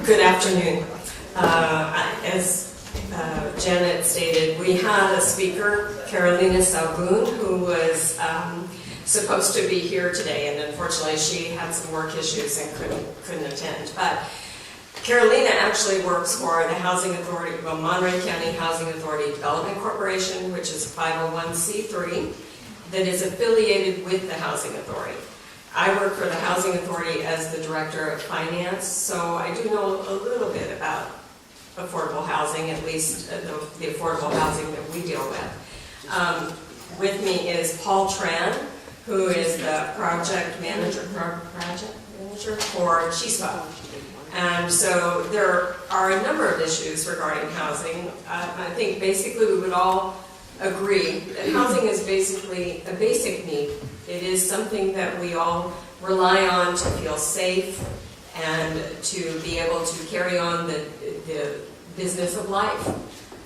Good afternoon. As Janet stated, we had a speaker, Carolina Salboon, who was supposed to be here today, and unfortunately she had some work issues and couldn't attend. But Carolina actually works for the Housing Authority, well, Monterey County Housing Authority Development Corporation, which is a 501c3 that is affiliated with the Housing Authority. I work for the Housing Authority as the Director of Finance, so I do know a little bit about affordable housing, at least the affordable housing that we deal with. With me is Paul Tran, who is the project manager for CHISPA. And so there are a number of issues regarding housing. I think basically we would all agree that housing is basically a basic need. It is something that we all rely on to feel safe and to be able to carry on the business of life.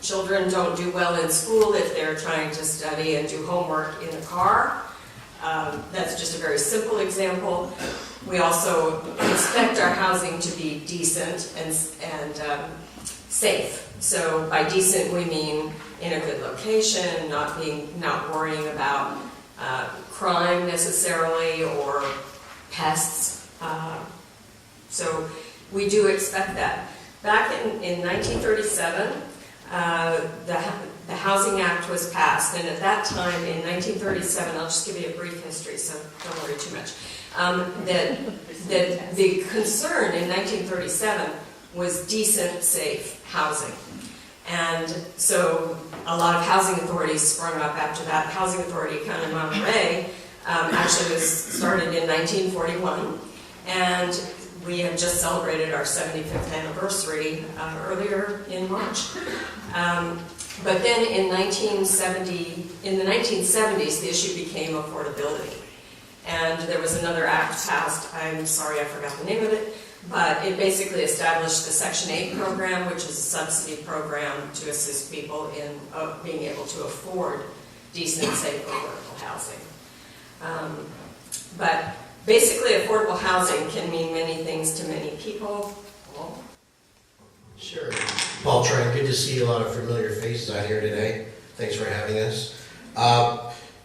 Children don't do well in school if they're trying to study and do homework in the car. That's just a very simple example. We also expect our housing to be decent and safe. So by decent we mean in a good location, not worrying about crime necessarily or pests. So we do expect that. Back in 1937, the Housing Act was passed, and at that time in 1937, I'll just give you a brief history, so don't worry too much, that the concern in 1937 was decent, safe housing. And so a lot of housing authorities sprung up after that. Housing Authority County of Monterey actually was started in 1941, and we have just celebrated our 75th anniversary earlier in March. But then in the 1970s, the issue became affordability. And there was another act passed, I'm sorry I forgot the name of it, but it basically established the Section 8 program, which is a subsidy program to assist people in being able to afford decent, safe, affordable housing. But basically, affordable housing can mean many things to many people. Paul? Sure. Paul Tran, good to see a lot of familiar faces out here today. Thanks for having us.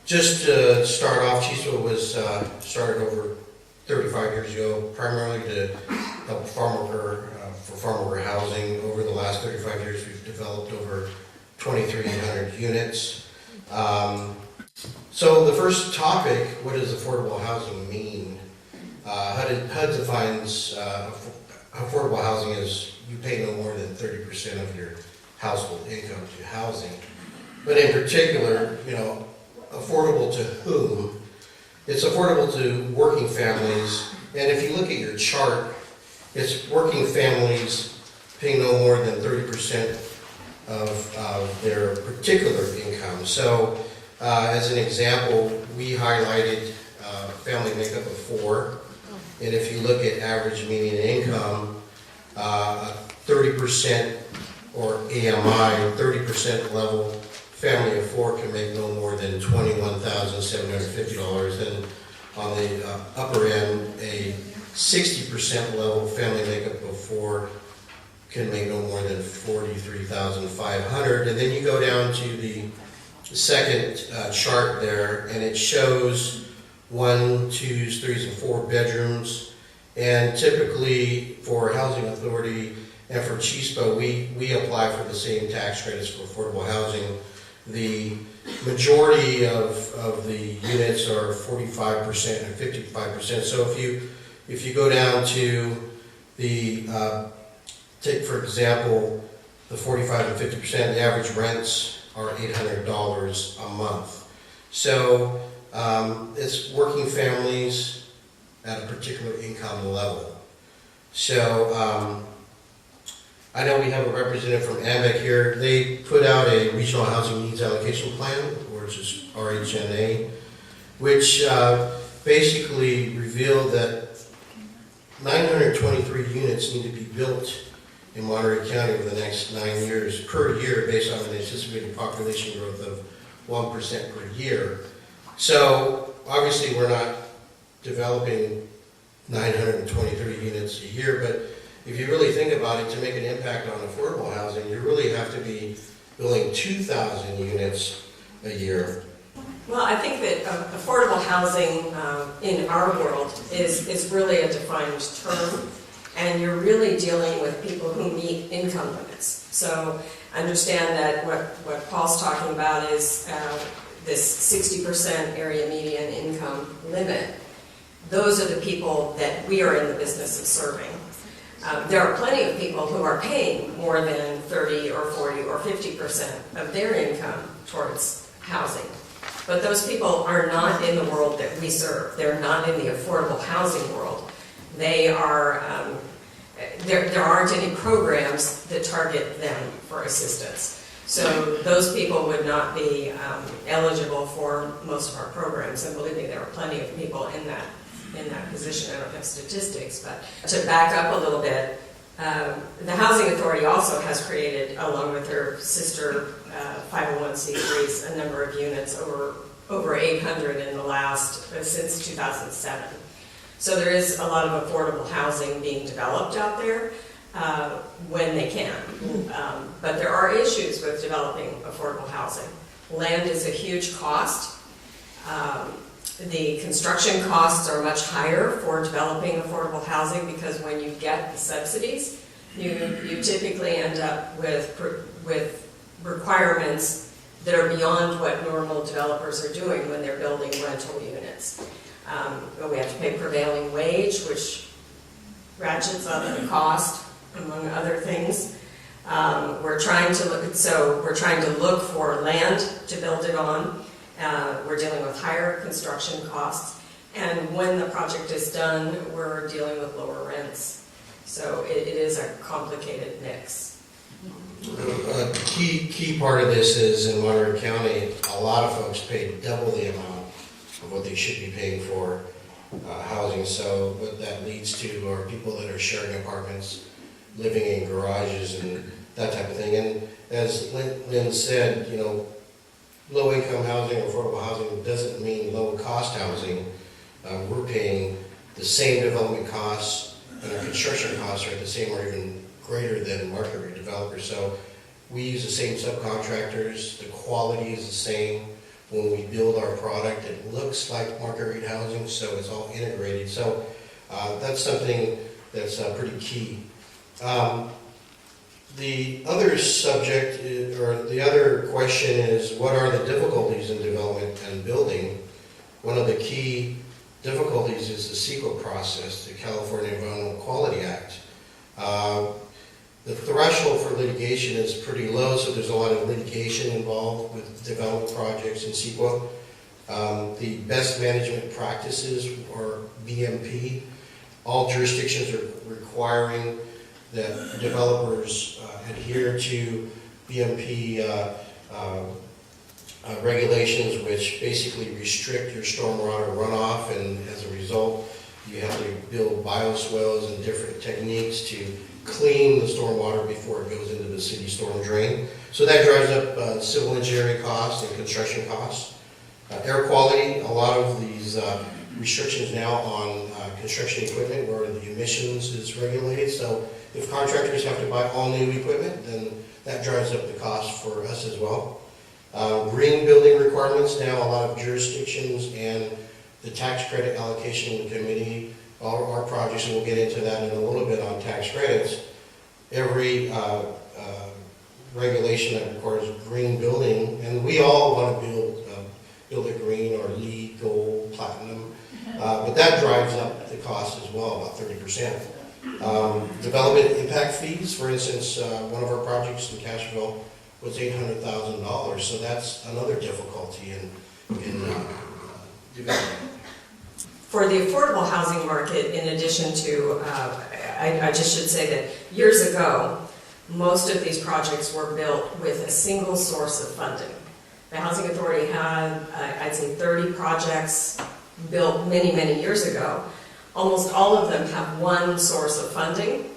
Just to start off, CHISPA was started over 35 years ago, primarily to help farm worker housing. Over the last 35 years, we've developed over 2,300 units. So the first topic, what does affordable housing mean? HUD defines affordable housing as you pay no more than 30% of your household income to housing. But in particular, affordable to whom? It's affordable to working families. And if you look at your chart, it's working families paying no more than 30% of their particular income. So as an example, we highlighted family makeup of 4. And if you look at average median income, 30% or AMI, 30% level family of 4 can make no more than $21,750. And on the upper end, a 60% level family makeup of 4 can make no more than $43,500. And then you go down to the second chart there, and it shows 1, 2s, 3s, and 4 bedrooms. And typically for Housing Authority and for CHISPA, we apply for the same tax credits for affordable housing. The majority of the units are 45% and 55%. So if you go down to the, take for example, the 45 and 50%, the average rents are $800 a month. So it's working families at a particular income level. So I know we have a representative from AMEC here. They put out a Regional Housing Needs Allocation Plan, which is RHNA, which basically revealed that 923 units need to be built in Monterey County over the next 9 years per year based on an anticipated population growth of 1% per year. So obviously we're not developing 923 units a year, but if you really think about it, to make an impact on affordable housing, you really have to be building 2,000 units a year. Well, I think that affordable housing in our world is really a defined term, and you're really dealing with people who meet income limits. So understand that what Paul's talking about is this 60% area median income limit. Those are the people that we are in the business of serving. There are plenty of people who are paying more than 30 or 40 or 50% of their income towards housing. But those people are not in the world that we serve. They're not in the affordable housing world. They are, there aren't any programs that target them for assistance. So those people would not be eligible for most of our programs. And believe me, there are plenty of people in that position. I don't have statistics, but to back up a little bit, the Housing Authority also has created, along with their sister 501c3s, a number of units, over 800 in the last, since 2007. So there is a lot of affordable housing being developed out there when they can. But there are issues with developing affordable housing. Land is a huge cost. The construction costs are much higher for developing affordable housing because when you get the subsidies, you typically end up with requirements that are beyond what normal developers are doing when they're building rental units. We have to pay prevailing wage, which ratchets up the cost, among other things. We're trying to look for land to build it on. We're dealing with higher construction costs, and when the project is done, we're dealing with lower rents. So it is a complicated mix. A key part of this is in Monterey County, a lot of folks pay double the amount of what they should be paying for housing. So what that leads to are people that are sharing apartments, living in garages and that type of thing. And as Lynn said, low-income housing or affordable housing doesn't mean low-cost housing. We're paying the same development costs, and our construction costs are the same or even greater than market rate developers. So we use the same subcontractors. The quality is the same. When we build our product, it looks like market rate housing, so it's all integrated. So that's something that's pretty key. The other subject, or the other question is, what are the difficulties in development and building? One of the key difficulties is the CEQA process, the California Environmental Quality Act. The threshold for litigation is pretty low, so there's a lot of litigation involved with development projects in CEQA. The best management practices, or BMP, all jurisdictions are requiring that developers adhere to BMP regulations, which basically restrict your stormwater runoff, and as a result, you have to build bioswales and different techniques to clean the stormwater before it goes into the city storm drain. So that drives up civil engineering costs and construction costs. Air quality, a lot of these restrictions now on construction equipment where the emissions is regulated. So if contractors have to buy all new equipment, then that drives up the cost for us as well. Green building requirements, now a lot of jurisdictions and the tax credit allocation committee, our projects, and we'll get into that in a little bit on tax credits. Every regulation that requires green building, and we all want to build it green or LEED, gold, platinum, but that drives up the cost as well, about 30%. Development impact fees, for instance, one of our projects in Cashville was $800,000, so that's another difficulty in development. For the affordable housing market, in addition to, I just should say that years ago, most of these projects were built with a single source of funding. The Housing Authority had, I'd say, 30 projects built many, many years ago. Almost all of them have one source of funding,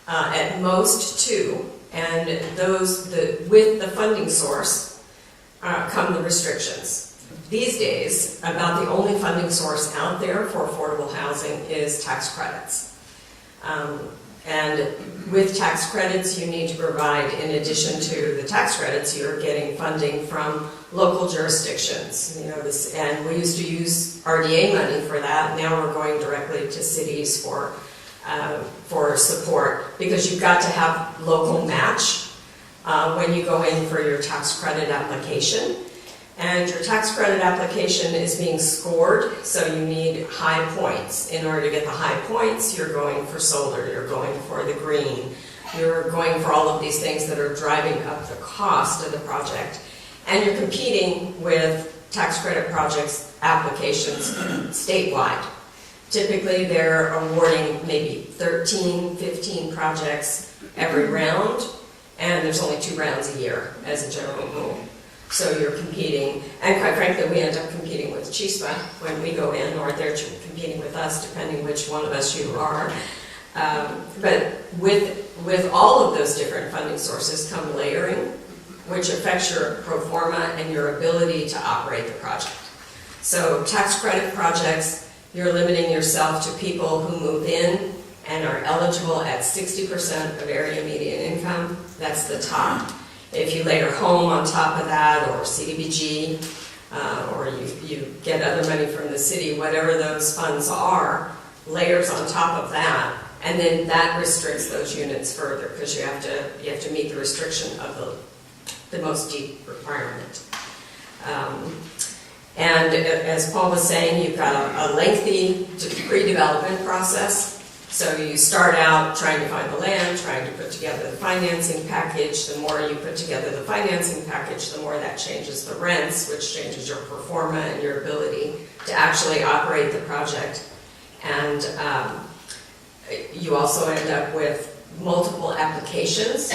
at most two, and with the funding source come the restrictions. These days, about the only funding source out there for affordable housing is tax credits. And with tax credits, you need to provide, in addition to the tax credits, you're getting funding from local jurisdictions. You know, this, and we used to use RDA money for that. Now we're going directly to cities for support, because you've got to have local match when you go in for your tax credit application. And your tax credit application is being scored, so you need high points. In order to get the high points, you're going for solar, you're going for the green, you're going for all of these things that are driving up the cost of the project. And you're competing with tax credit projects applications statewide. Typically, they're awarding maybe 13, 15 projects every round, and there's only 2 rounds a year as a general rule. So you're competing, and quite frankly, we end up competing with CHISPA when we go in, or they're competing with us, depending which one of us you are. But with all of those different funding sources come layering, which affects your pro forma and your ability to operate the project. So tax credit projects, you're limiting yourself to people who move in and are eligible at 60% of area median income. That's the top. If you layer home on top of that, or CDBG, or you get other money from the city, whatever those funds are, layers on top of that, and then that restricts those units further, because you have to meet the restriction of the most deep requirement. And as Paul was saying, you've got a lengthy pre-development process. So you start out trying to find the land, trying to put together the financing package. The more you put together the financing package, the more that changes the rents, which changes your pro forma and your ability to actually operate the project. And you also end up with multiple applications,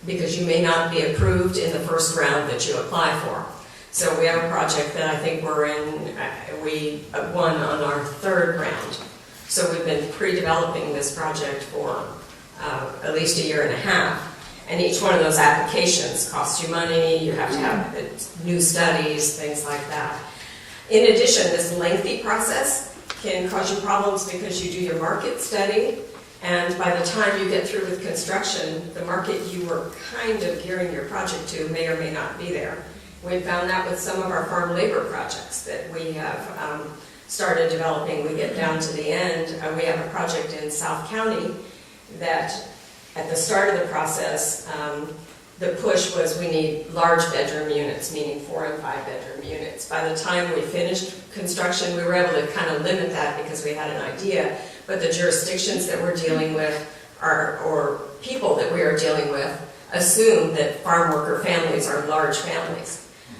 because you may not be approved in the first round that you apply for. So we have a project that I think we won on our 3rd round. So we've been pre-developing this project for at least a year and a half. And each one of those applications costs you money, you have to have new studies, things like that. In addition, this lengthy process can cause you problems, because you do your market study, and by the time you get through with construction, the market you were kind of gearing your project to may or may not be there. We found that with some of our farm labor projects that we have started developing. We get down to the end, we have a project in South County that at the start of the process, the push was we need large bedroom units, meaning 4 and 5 bedroom units. By the time we finished construction, we were able to kind of limit that because we had an idea, but the jurisdictions that we're dealing with or people that we are dealing with assume that farm worker families are large families.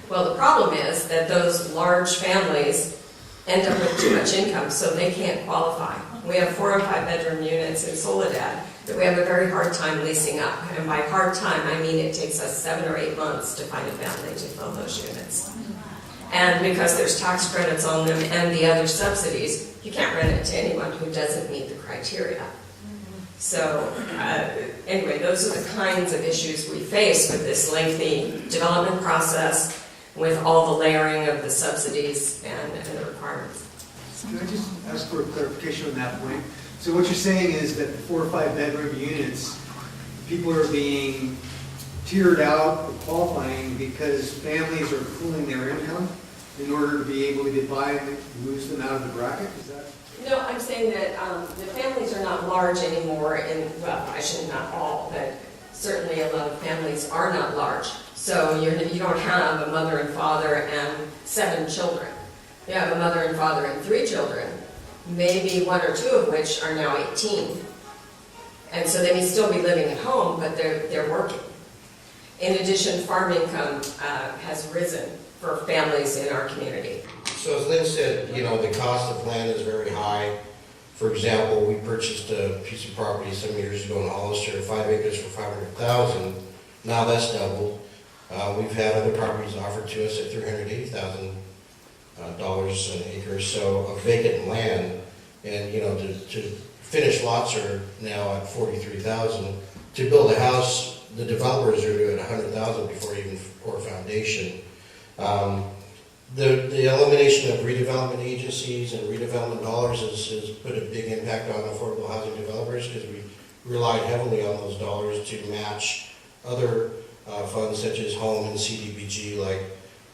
Well, the problem is that those large families end up with too much income, so they can't qualify. We have 4 and 5 bedroom units in Soledad that we have a very hard time leasing up. And by hard time, I mean it takes us 7 or 8 months to find a family to fill those units. And because there's tax credits on them and the other subsidies, you can't rent it to anyone who doesn't meet the criteria. So anyway, those are the kinds of issues we face with this lengthy development process, with all the layering of the subsidies and the requirements. Can I just ask for a clarification on that point? So what you're saying is that the 4 or 5 bedroom units, people are being tiered out of qualifying because families are pooling their income in order to be able to get by and lose them out of the bracket? Is that? No, I'm saying that the families are not large anymore, well, I should not all, but certainly a lot of families are not large. So you don't have a mother and father and 7 children. You have a mother and father and 3 children, maybe 1 or 2 of which are now 18. And so they may still be living at home, but they're working. In addition, farm income has risen for families in our community. So as Lynn said, the cost of land is very high. For example, we purchased a piece of property some years ago in Hollister, 5 acres for $500,000. Now that's doubled. We've had other properties offered to us at $380,000 an acre, so of vacant land. And to finished lots are now at $43,000. To build a house, the developers are doing $100,000 before even pour a foundation. The elimination of redevelopment agencies and redevelopment dollars has put a big impact on affordable housing developers, because relied heavily on those dollars to match other funds such as home and CDBG, like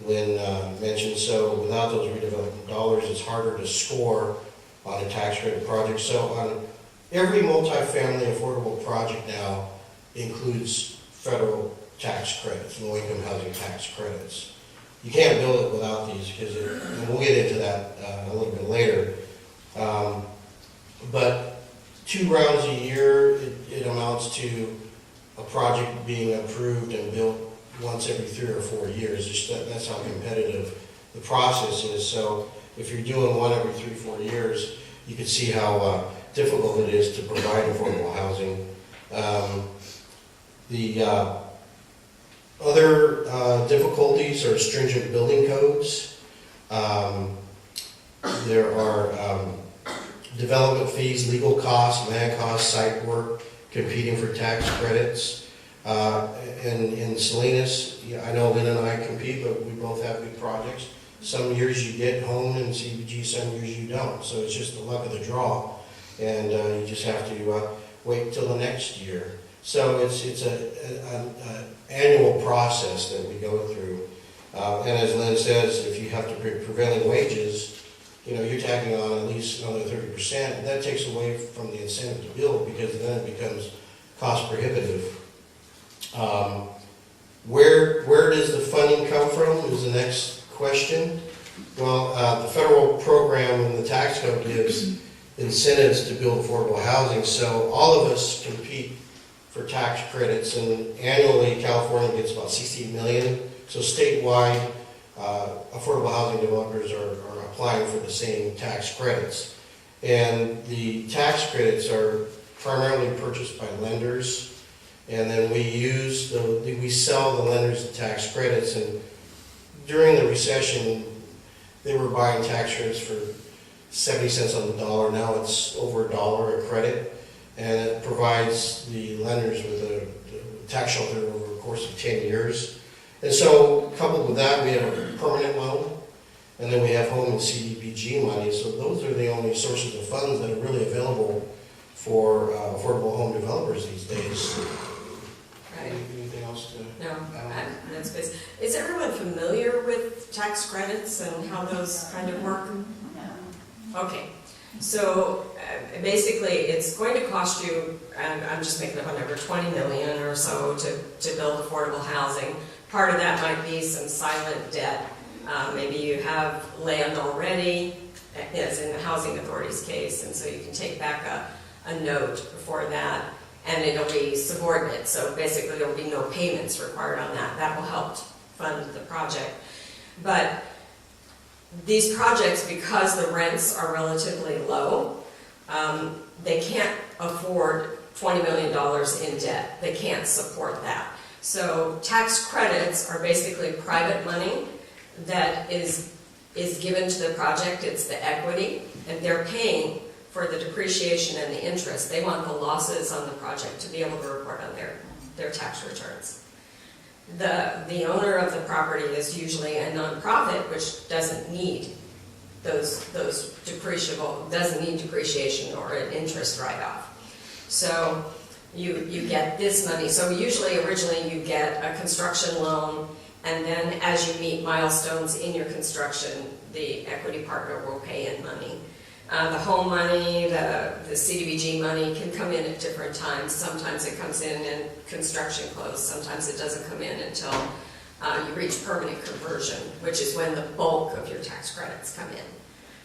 Lynn mentioned. So without those redevelopment dollars, it's harder to score on a tax credit project. So on every multifamily affordable project now includes federal tax credits, low-income housing tax credits. You can't build it without these, because and we'll get into that a little bit later. But 2 rounds a year, it amounts to a project being approved and built once every 3 or 4 years. That's how competitive the process is. So if you're doing one every 3 or 4 years, you can see how difficult it is to provide affordable housing. The other difficulties are stringent building codes. There are development fees, legal costs, land costs, site work, competing for tax credits. In Salinas, I know Lynn and I compete, but we both have big projects. Some years you get home and CBG, some years you don't. So it's just the luck of the draw, and you just have to wait till the next year. So it's an annual process that we go through. And as Lynn says, if you have to pay prevailing wages, you're tacking on at least another 30%, and that takes away from the incentive to build, because then it becomes cost prohibitive. Where does the funding come from is the next question. Well, the federal program and the tax code gives incentives to build affordable housing, so all of us compete for tax credits, and annually California gets about $16 million. So statewide, affordable housing developers are applying for the same tax credits. And the tax credits are primarily purchased by lenders, and then we sell the lenders the tax credits. And during the recession, they were buying tax credits for 70 cents on the dollar. Now it's over $1 a credit, and it provides the lenders with a tax shelter over the course of 10 years. And so, coupled with that, we have a permanent loan, and then we have home and CDBG money. So those are the only sources of funds that are really available for affordable home developers these days. Right. Anything else to? No, that's good. Is everyone familiar with tax credits and how those kind of work? Okay. So basically, it's going to cost you, and I'm just making up a number, $20 million or so to build affordable housing. Part of that might be some silent debt. Maybe you have land already, as in the housing authority's case, and so you can take back a note before that, and it'll be subordinate. So basically, there will be no payments required on that. That will help fund the project. But these projects, because the rents are relatively low, they can't afford $20 million in debt. They can't support that. So tax credits are basically private money that is given to the project. It's the equity, and they're paying for the depreciation and the interest. They want the losses on the project to be able to report on their tax returns. The owner of the property is usually a nonprofit, which doesn't need those depreciable, doesn't need depreciation or an interest write-off. So you get this money. So usually, originally, you get a construction loan, and then as you meet milestones in your construction, the equity partner will pay in money. The home money, the CDBG money can come in at different times. Sometimes it comes in and construction close. Sometimes it doesn't come in until you reach permanent conversion, which is when the bulk of your tax credits come in.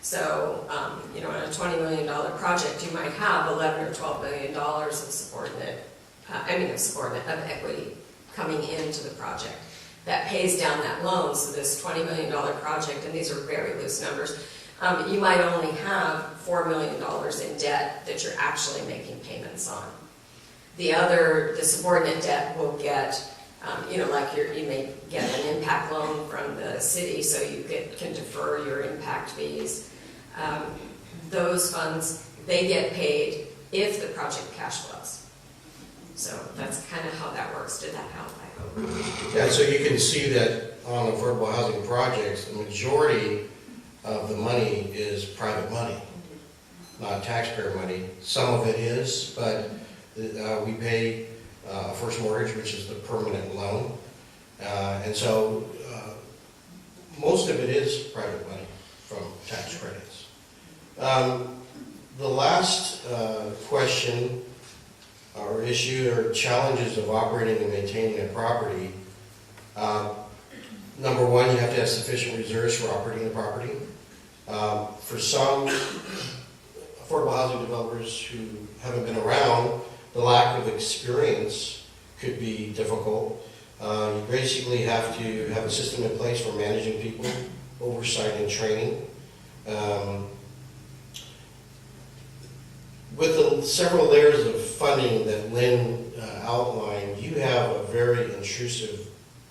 So, on a $20 million project, you might have $11 or $12 million of equity coming into the project. That pays down that loan. So this $20 million project, and these are very loose numbers, you might only have $4 million in debt that you're actually making payments on. The subordinate debt will get, you may get an impact loan from the city, so you can defer your impact fees. Those funds, they get paid if the project cash flows. So that's kind of how that works. Did that help? I hope. Yeah, so you can see that on affordable housing projects, the majority of the money is private money, not taxpayer money. Some of it is, but We pay a first mortgage, which is the permanent loan. And so most of it is private money from tax credits. The last question or issue or challenges of operating and maintaining a property. Number one, you have to have sufficient reserves for operating the property. For some affordable housing developers who haven't been around, the lack of experience could be difficult. You basically have to have a system in place for managing people, oversight and training. With the several layers of funding that Lynn outlined, you have a very intrusive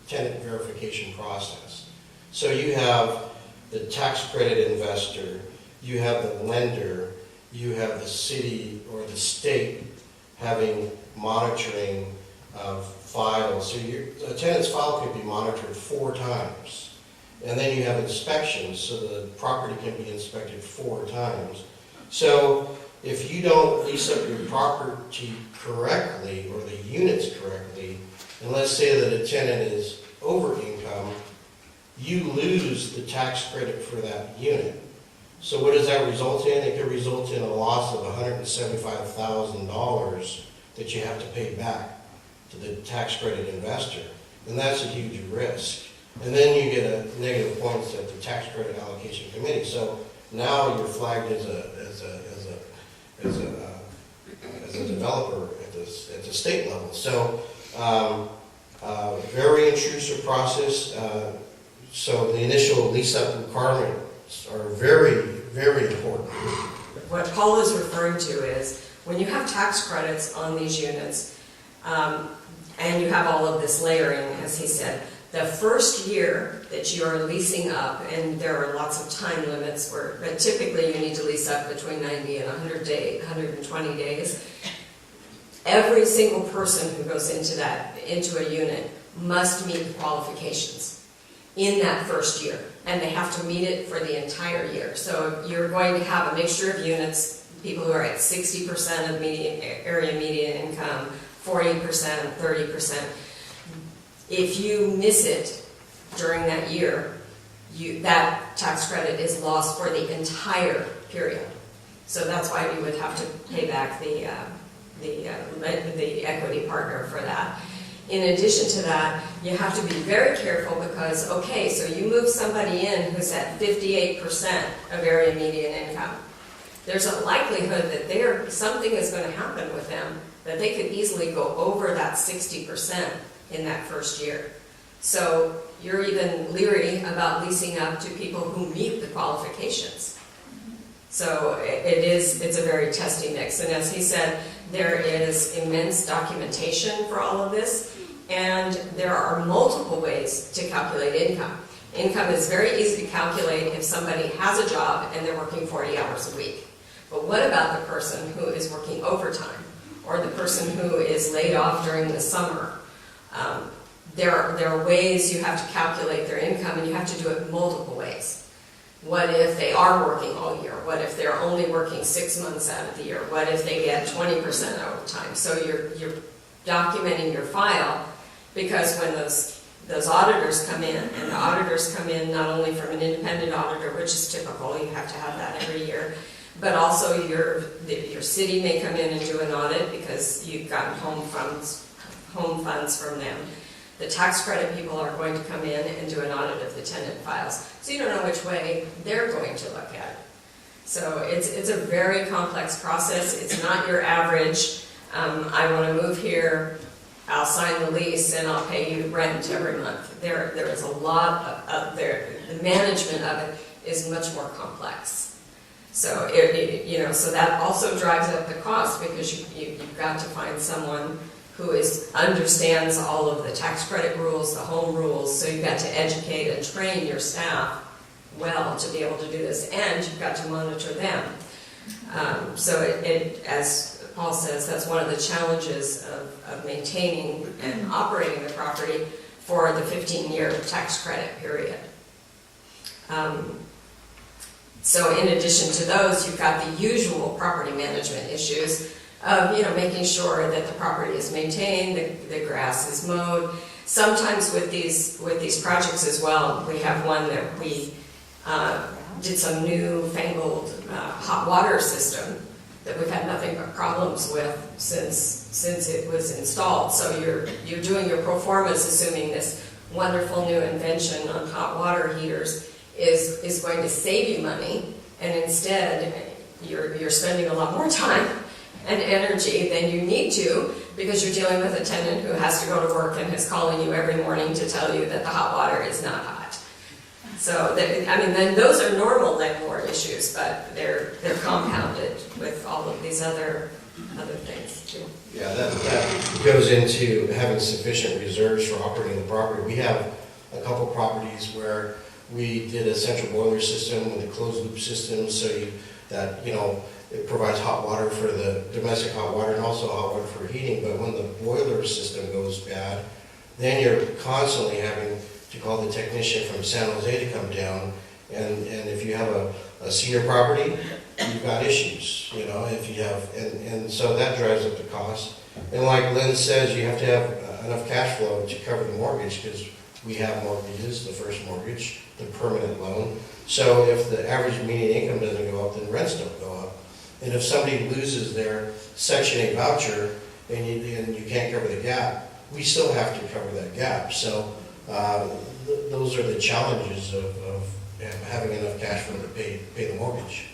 tenant verification process. So you have the tax credit investor, you have the lender, you have the city or the state having monitoring of files. So a tenant's file could be monitored 4 times. And then you have inspections, so the property can be inspected 4 times. So if you don't lease up your property correctly or the units correctly, and let's say that a tenant is over income, you lose the tax credit for that unit. So what does that result in? It could result in a loss of $175,000 that you have to pay back to the tax credit investor. And that's a huge risk. And then you get a negative points at the tax credit allocation committee. So now you're flagged as a developer at the state level. So very intrusive process. So the initial lease-up requirements are very, very important. What Paul is referring to is when you have tax credits on these units, and you have all of this layering, as he said, the first year that you are leasing up, and there are lots of time limits, but typically you need to lease up between 90 and 120 days. Every single person who goes into a unit must meet the qualifications in that first year, and they have to meet it for the entire year. So you're going to have a mixture of units, people who are at 60% of area median income, 40%, 30%. If you miss it during that year, that tax credit is lost for the entire period. So that's why we would have to pay back the equity partner for that. In addition to that, you have to be very careful because, okay, so you move somebody in who's at 58% of area median income. There's a likelihood that something is going to happen with them, that they could easily go over that 60% in that first year. So you're even leery about leasing up to people who meet the qualifications. So it's a very testy mix. And as he said, there is immense documentation for all of this, and there are multiple ways to calculate income. Income is very easy to calculate if somebody has a job and they're working 40 hours a week. But what about the person who is working overtime, or the person who is laid off during the summer? There are ways you have to calculate their income, and you have to do it multiple ways. What if they are working all year? What if they're only working 6 months out of the year? What if they get 20% overtime? So you're documenting your file, because when those auditors come in, and the auditors come in not only from an independent auditor, which is typical, you have to have that every year, but also your city may come in and do an audit because you've gotten home funds from them. The tax credit people are going to come in and do an audit of the tenant files. So you don't know which way they're going to look at it. So it's a very complex process. It's not your average, I want to move here, I'll sign the lease and I'll pay you rent every month. There is a lot of the management of it is much more complex. So so that also drives up the cost, because you've got to find someone who understands all of the tax credit rules, the home rules, so you've got to educate and train your staff well to be able to do this, and you've got to monitor them. So as Paul says, that's one of the challenges of maintaining and operating the property for the 15-year tax credit period. So in addition to those, you've got the usual property management issues. of, making sure that the property is maintained, the grass is mowed. Sometimes with these projects as well, we have one that we did some new fangled hot water system that we've had nothing but problems with since it was installed. So you're doing your pro formas assuming this wonderful new invention on hot water heaters is going to save you money, and instead you're spending a lot more time and energy than you need to, because you're dealing with a tenant who has to go to work and is calling you every morning to tell you that the hot water is not hot. So, then those are normal landlord issues, but they're compounded with all of these other things too. Yeah, that goes into having sufficient reserves for operating the property. We have a couple properties where we did a central boiler system with a closed loop system, so it provides hot water for the domestic hot water and also hot water for heating. But when the boiler system goes bad, then you're constantly having to call the technician from San Jose to come down. And if you have a senior property, you've got issues, if you have, and so that drives up the cost. And like Lynn says, you have to have enough cash flow to cover the mortgage, because we have mortgages, the first mortgage, the permanent loan. So if the average median income doesn't go up, then rents don't go up. And if somebody loses their Section 8 voucher and you can't cover the gap, we still have to cover that gap. So those are the challenges of having enough cash flow to pay the mortgage.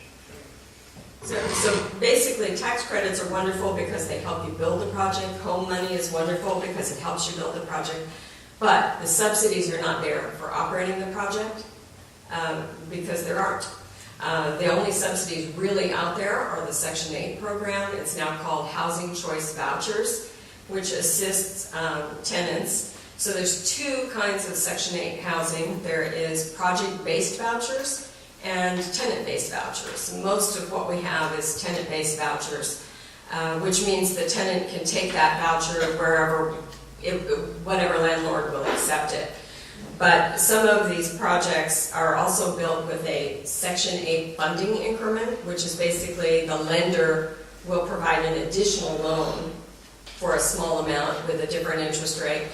So basically, tax credits are wonderful because they help you build the project. Home money is wonderful because it helps you build the project. But the subsidies are not there for operating the project because there aren't. The only subsidies really out there are the Section 8 program. It's now called Housing Choice Vouchers, which assists tenants. So there's two kinds of Section 8 housing. There is project-based vouchers and tenant-based vouchers. Most of what we have is tenant-based vouchers, which means the tenant can take that voucher wherever, whatever landlord will accept it. But some of these projects are also built with a Section 8 funding increment, which is basically the lender will provide an additional loan for a small amount with a different interest rate,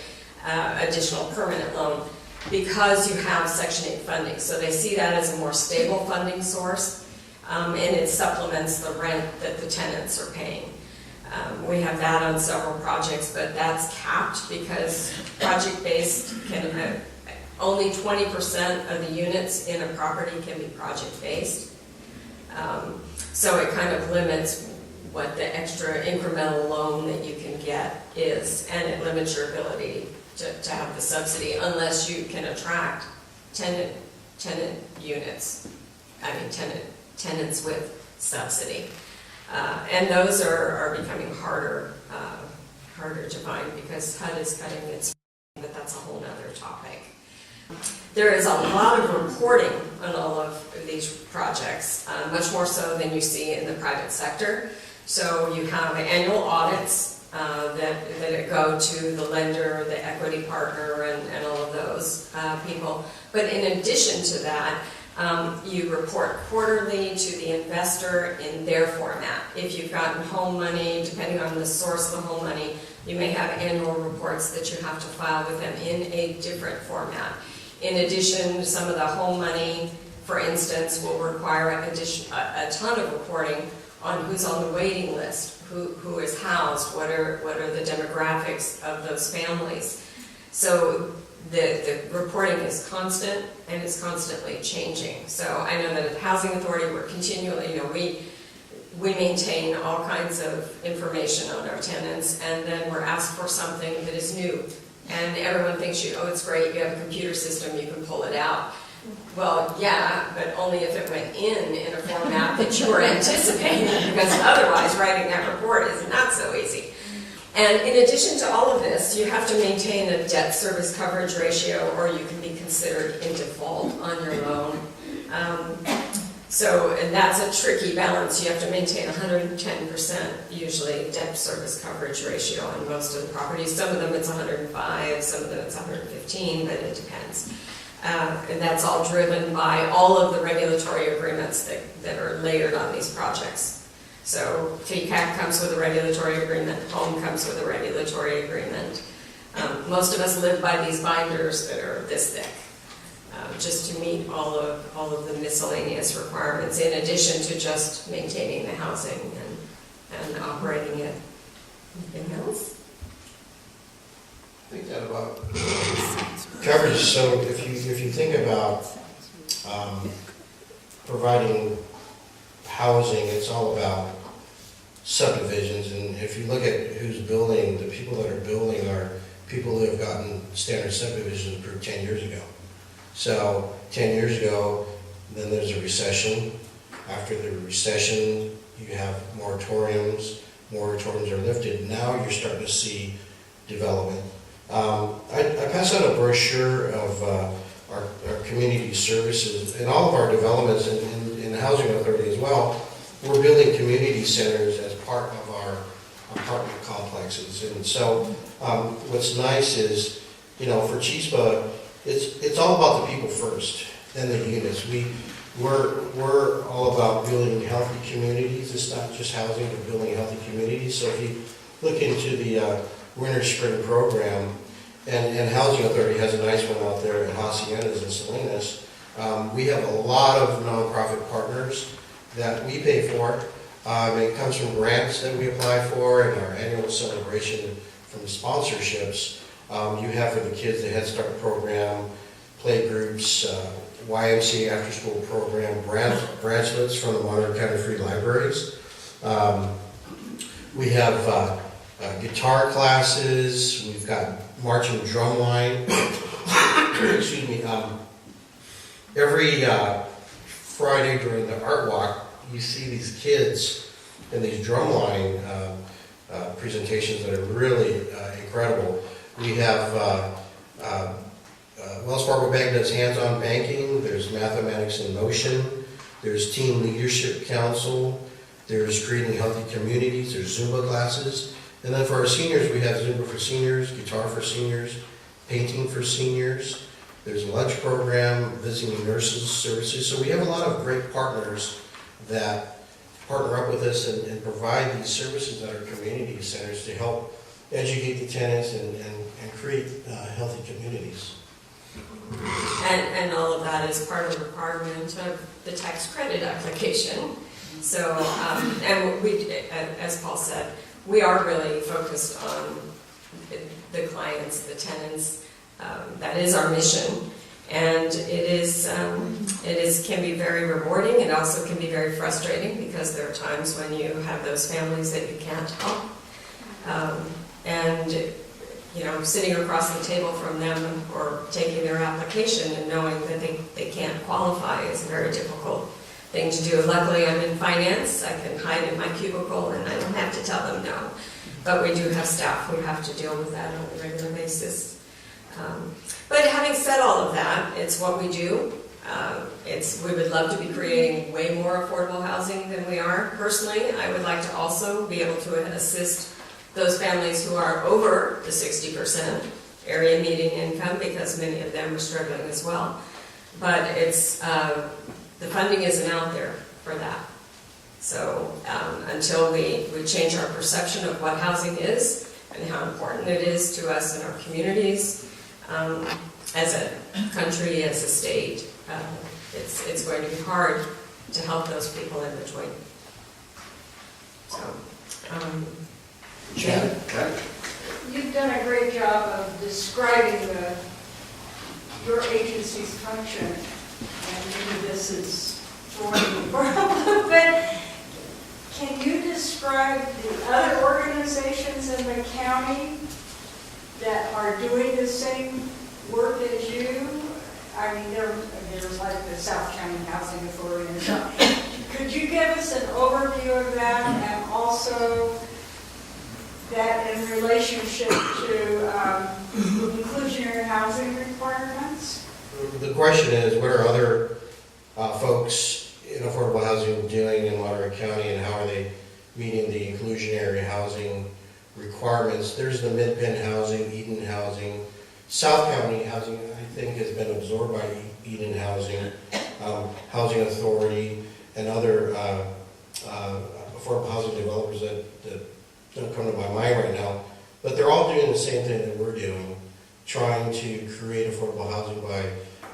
additional permanent loan, because you have Section 8 funding. So they see that as a more stable funding source, and it supplements the rent that the tenants are paying. We have that on several projects, but that's capped because project-based can only 20% of the units in a property can be project-based. So it kind of limits what the extra incremental loan that you can get is, and it limits your ability to have the subsidy unless you can attract tenant units. Tenants with subsidy. And those are becoming harder to find because HUD is cutting its, but that's a whole nother topic. There is a lot of reporting on all of these projects, much more so than you see in the private sector. So you have annual audits that go to the lender, the equity partner, and all of those people. But in addition to that, you report quarterly to the investor in their format. If you've gotten home money, depending on the source of the home money, you may have annual reports that you have to file with them in a different format. In addition, some of the home money, for instance, will require a ton of reporting on who's on the waiting list, who is housed, what are the demographics of those families. So the reporting is constant and it's constantly changing. So I know that at the Housing Authority we're continually, we maintain all kinds of information on our tenants, and then we're asked for something that is new. And everyone thinks it's great, you have a computer system, you can pull it out. Well, yeah, but only if it went in a format that you were anticipating, because otherwise writing that report is not so easy. And in addition to all of this, you have to maintain a debt service coverage ratio, or you can be considered in default on your loan. And that's a tricky balance. You have to maintain 110% usually debt service coverage ratio on most of the properties. Some of them it's 105, some of them it's 115, but it depends. And that's all driven by all of the regulatory agreements that are layered on these projects. So TCAC comes with a regulatory agreement, home comes with a regulatory agreement. Most of us live by these binders that are this thick, just to meet all of the miscellaneous requirements, in addition to just maintaining the housing and operating it. Anything else? I think that about covers. So if you think about providing housing, it's all about subdivisions, and if you look at who's building, the people that are building are people who have gotten standard subdivisions approved 10 years ago. So 10 years ago, then there's a recession. After the recession, you have moratoriums. Moratoriums are lifted. Now you're starting to see development. I pass out a brochure of our community services and all of our developments in the Housing Authority as well. We're building community centers as part of our apartment complexes. And so what's nice is, for Chispa, it's all about the people first, then the units. We're all about building healthy communities. It's not just housing, but building healthy communities. So if you look into the winter spring program, and Housing Authority has a nice one out there at Haciendas and Salinas. We have a lot of nonprofit partners that we pay for. It comes from grants that we apply for and our annual celebration from sponsorships. You have for the kids the Head Start program, play groups, YMCA after school program, branchlets from the Monterey County Free Libraries. We have guitar classes. We've got marching drum line. Excuse me. Every Friday during the art walk, you see these kids in these drumline presentations that are really incredible. We have Wells Fargo Bank does hands-on banking. There's Mathematics in Motion. There's Teen Leadership Council. There's Creating Healthy Communities. There's Zumba classes. And then for our seniors, we have Zumba for seniors, guitar for seniors, painting for seniors. There's a lunch program, visiting nurses services. So we have a lot of great partners that partner up with us and provide these services at our community centers to help educate the tenants and create healthy communities. And all of that is part of the requirement of the tax credit application. So, and we, as Paul said, we are really focused on the clients, the tenants. That is our mission, and it can be very rewarding. It also can be very frustrating because there are times when you have those families that you can't help, and sitting across the table from them or taking their application and knowing that they can't qualify is a very difficult thing to do. Luckily, I'm in finance. I can hide in my cubicle and I don't have to tell them no. But we do have staff who have to deal with that on a regular basis. But having said all of that, it's what we do. We would love to be creating way more affordable housing than we are. Personally, I would like to also be able to assist those families who are over the 60% area median income, because many of them are struggling as well. But the funding isn't out there for that. So until we change our perception of what housing is and how important it is to us in our communities, as a country, as a state, it's going to be hard to help those people in between. So, Chad? You've done a great job of describing your agency's function, and maybe this is throwing me for a little bit. Can you describe the other organizations in the county that are doing the same work as you? I mean, there's like the South County Housing Authority and stuff. Could you give us an overview of that, and also that in relationship to inclusionary housing requirements? The question is, what are other folks in affordable housing doing in Monterey County, and how are they meeting the inclusionary housing requirements? There's the Mid-Penn Housing, Eden Housing. South County Housing, I think, has been absorbed by Eden Housing, Housing Authority, and other affordable housing developers that don't come to my mind right now, but they're all doing the same thing that we're doing, trying to create affordable housing by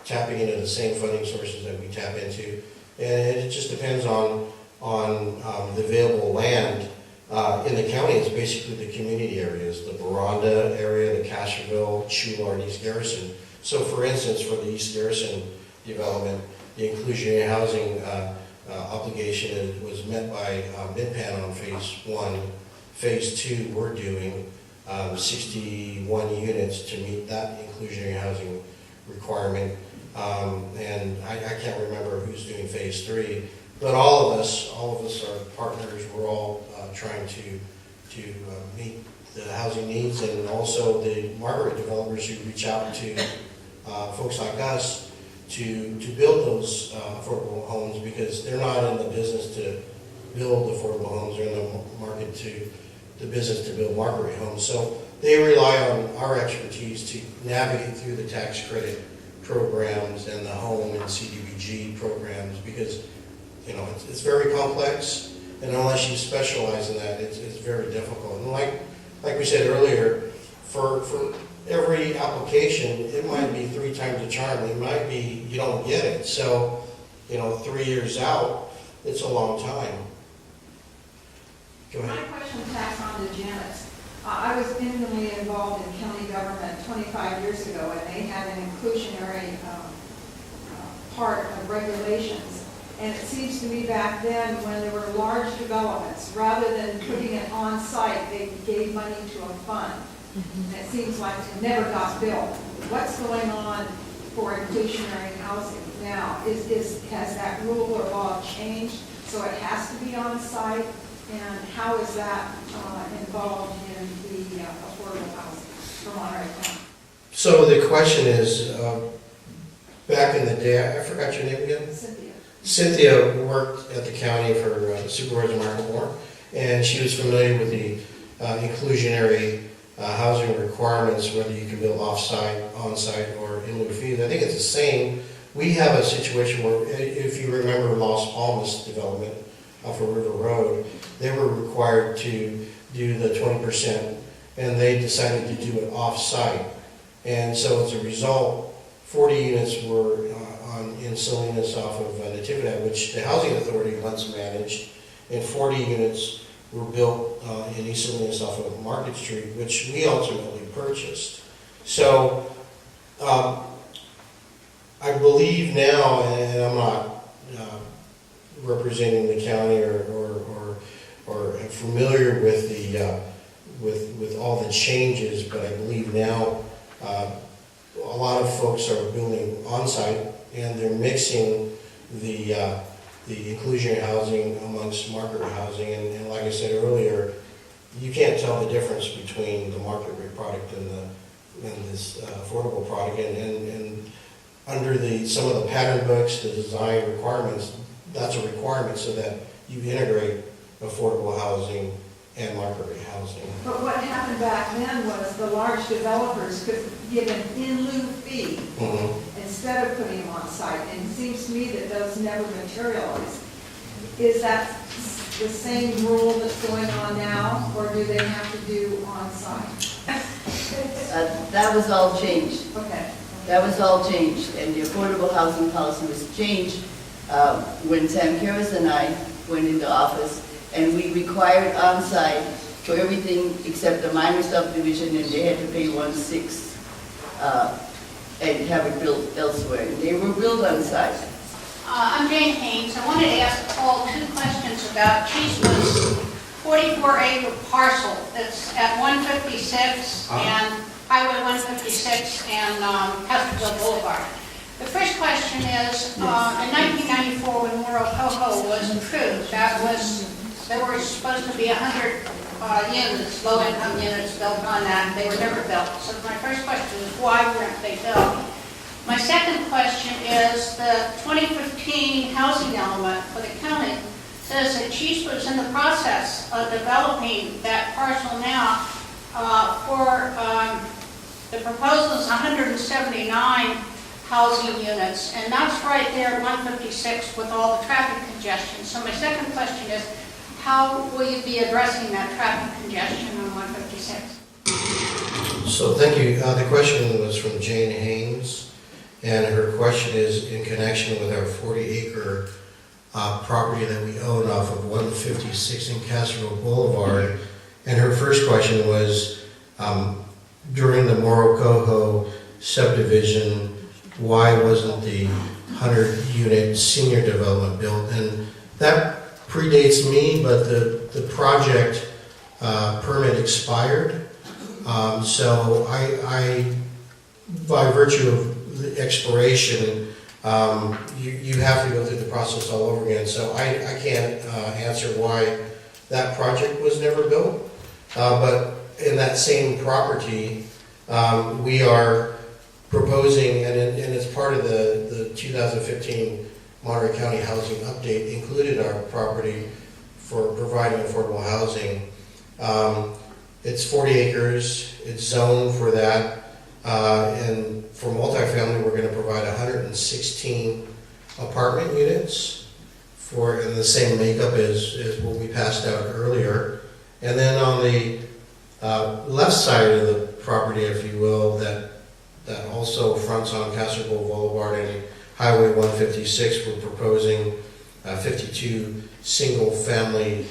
tapping into the same funding sources that we tap into. And it just depends on the available land. In the county, it's basically the community areas, the Baranda area, the Castroville, Chular, and East Garrison. So for instance, for the East Garrison development, the inclusionary housing obligation was met by MidPan on phase 1. Phase 2, we're doing 61 units to meet that inclusionary housing requirement. And I can't remember who's doing phase 3, but all of us are partners. We're all trying to meet the housing needs, and also the Margaret developers who reach out to folks like us to build those affordable homes, because they're not in the business to build affordable homes. They're in the business to build market homes. So they rely on our expertise to navigate through the tax credit programs and the home and CDBG programs, because it's very complex, and unless you specialize in that, it's very difficult. And like we said earlier, for every application, it might be 3 times the charm. It might be you don't get it. So 3 years out, it's a long time. Go ahead. My question tacks on to Janet's. I was intimately involved in county government 25 years ago, and they had an inclusionary part of regulations. And it seems to me back then, when there were large developments, rather than putting it on site, they gave money to a fund. And it seems like it never got built. What's going on for inclusionary housing now? Has that rule or law changed so it has to be on site? And how is that involved in the affordable housing for Monterey County? So the question is, back in the day, I forgot your name again? Cynthia worked at the county for Supervisor Michael Moore, and she was familiar with the inclusionary housing requirements, whether you can build off-site, on-site, or in lieu of fees. I think it's the same. We have a situation where, if you remember Los Palmas development off of River Road, they were required to do the 20%, and they decided to do it off-site. And so as a result, 40 units were in Salinas off of Natividad, which the Housing Authority once managed, and 40 units were built in East Salinas off of Market Street, which we ultimately purchased. So I believe now, and I'm not representing the county or familiar with the with all the changes, but I believe now a lot of folks are building on-site, and they're mixing the inclusionary housing amongst market housing. And like I said earlier, you can't tell the difference between the market rate product and this affordable product. And under some of the pattern books, the design requirements, that's a requirement so that you integrate affordable housing and market rate housing. But what happened back then was the large developers could give an in lieu fee instead of putting them on site. And it seems to me that those never materialized. Is that the same rule that's going on now, or do they have to do on site? That was all changed. Okay. That was all changed, and the affordable housing policy was changed when Sam Karras and I went into office, and we required on-site for everything except the minor subdivision, and they had to pay 1/6 and have it built elsewhere. And they were built on-site. I'm Jane Haynes. I wanted to ask Paul 2 questions about Chispa's 44-acre parcel that's at 156 and Highway 156 and Castroville Boulevard. The first question is, in 1994 when Moro Coho was approved, there were supposed to be 100 units, low-income units built on that. They were never built. So my first question is, why weren't they built? My second question is the 2015 housing element for the county says that Chispa is in the process of developing that parcel now for the proposal is 179 housing units, and that's right there at 156 with all the traffic congestion. So my second question is, how will you be addressing that traffic congestion on 156? So thank you. The question was from Jane Haynes, and her question is in connection with our 40-acre property that we own off of 156 in Castro Boulevard. And her first question was, during the Moro Coho subdivision, why wasn't the 100-unit senior development built? And that predates me, but the project permit expired. So I, by virtue of the expiration, you have to go through the process all over again. So I can't answer why that project was never built. But in that same property, we are proposing, and it's part of the 2015 Monterey County Housing Update, included our property for providing affordable housing. It's 40 acres, it's zoned for that, and for multifamily, we're going to provide 116 apartment units in the same makeup as what we passed out earlier. And then on the left side of the property, if you will, that also fronts on Castro Boulevard and Highway 156, we're proposing 52 single-family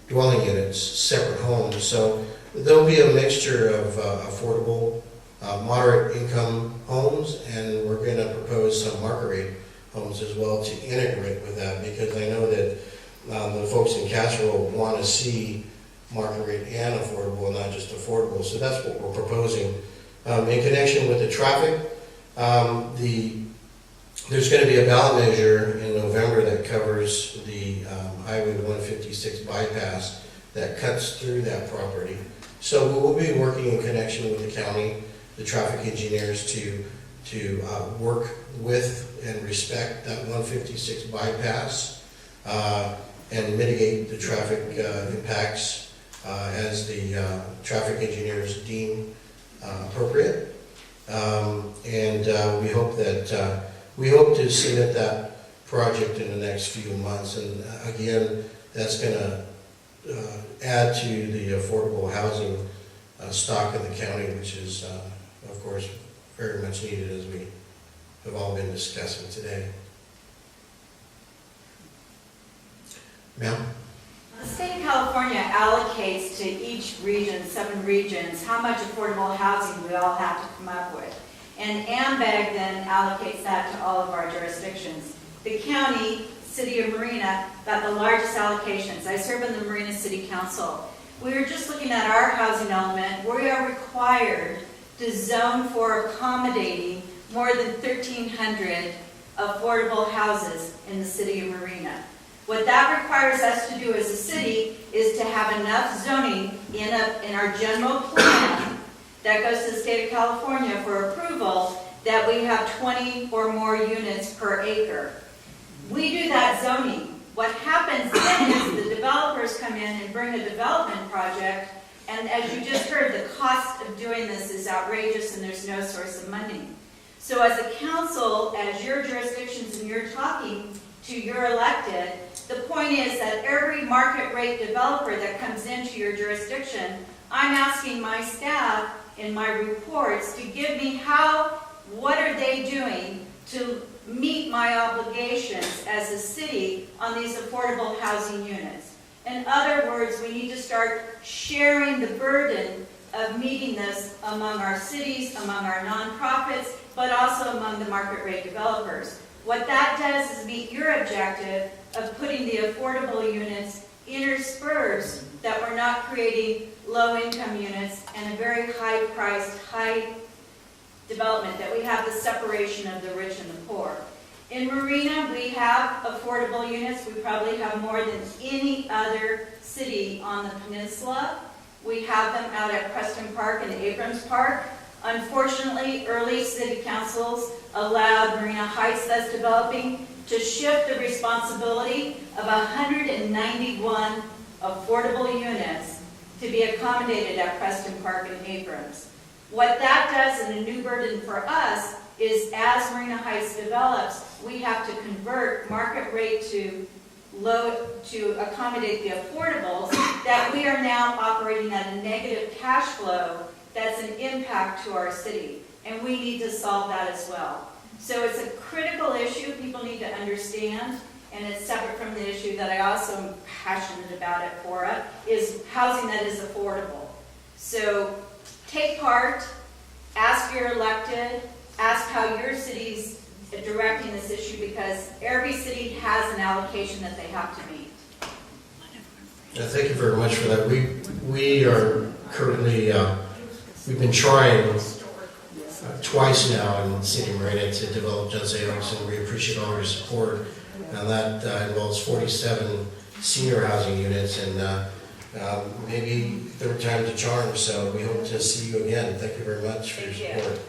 dwelling units, separate homes. So there'll be a mixture of affordable, moderate income homes, and we're going to propose some market rate homes as well to integrate with that, because I know that the folks in Castro want to see market rate and affordable, not just affordable. So that's what we're proposing. In connection with the traffic, there's going to be a ballot measure in November that covers the Highway 156 bypass that cuts through that property. So we'll be working in connection with the county, the traffic engineers, to work with and respect that 156 bypass and mitigate the traffic impacts as the traffic engineers deem appropriate. And we hope to submit that project in the next few months. And again, that's going to add to the affordable housing stock in the county, which is, of course, very much needed, as we have all been discussing today. Ma'am? The state of California allocates to each region, 7 regions, how much affordable housing we all have to come up with. And AMBAG then allocates that to all of our jurisdictions. The county, City of Marina, got the largest allocations. I serve on the Marina City Council. We were just looking at our housing element. We are required to zone for accommodating more than 1,300 affordable houses in the City of Marina. What that requires us to do as a city is to have enough zoning in our general plan that goes to the state of California for approval that we have 20 or more units per acre. We do that zoning. What happens then is the developers come in and bring a development project, and as you just heard, the cost of doing this is outrageous and there's no source of money. So as a council, as your jurisdictions and you're talking to your elected, the point is that every market rate developer that comes into your jurisdiction, I'm asking my staff in my reports to give me what are they doing to meet my obligations as a city on these affordable housing units. In other words, we need to start sharing the burden of meeting this among our cities, among our nonprofits, but also among the market rate developers. What that does is meet your objective of putting the affordable units interspersed, that we're not creating low-income units and a very high-priced, high development, that we have the separation of the rich and the poor. In Marina, we have affordable units. We probably have more than any other city on the peninsula. We have them out at Preston Park and Abrams Park. Unfortunately, early city councils allowed Marina Heights, that's developing, to shift the responsibility of 191 affordable units to be accommodated at Preston Park and Abrams. What that does, and a new burden for us, is as Marina Heights develops, we have to convert market rate to low, to accommodate the affordables, that we are now operating at a negative cash flow that's an impact to our city. And we need to solve that as well. So it's a critical issue people need to understand, and it's separate from the issue that I also am passionate about at Fora, is housing that is affordable. So take part, ask your elected, ask how your city's directing this issue, because every city has an allocation that they have to meet. Thank you very much for that. We are currently, we've been trying twice now in City of Marina to develop Judson Oaks, and we appreciate all your support. And that involves 47 senior housing units, and maybe third time's a charm, so we hope to see you again. Thank you very much for your support.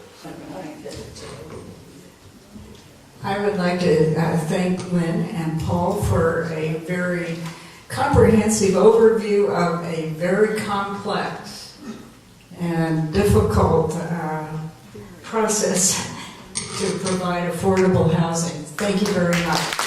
I would like to thank Lynn and Paul for a very comprehensive overview of a very complex and difficult process to provide affordable housing. Thank you very much.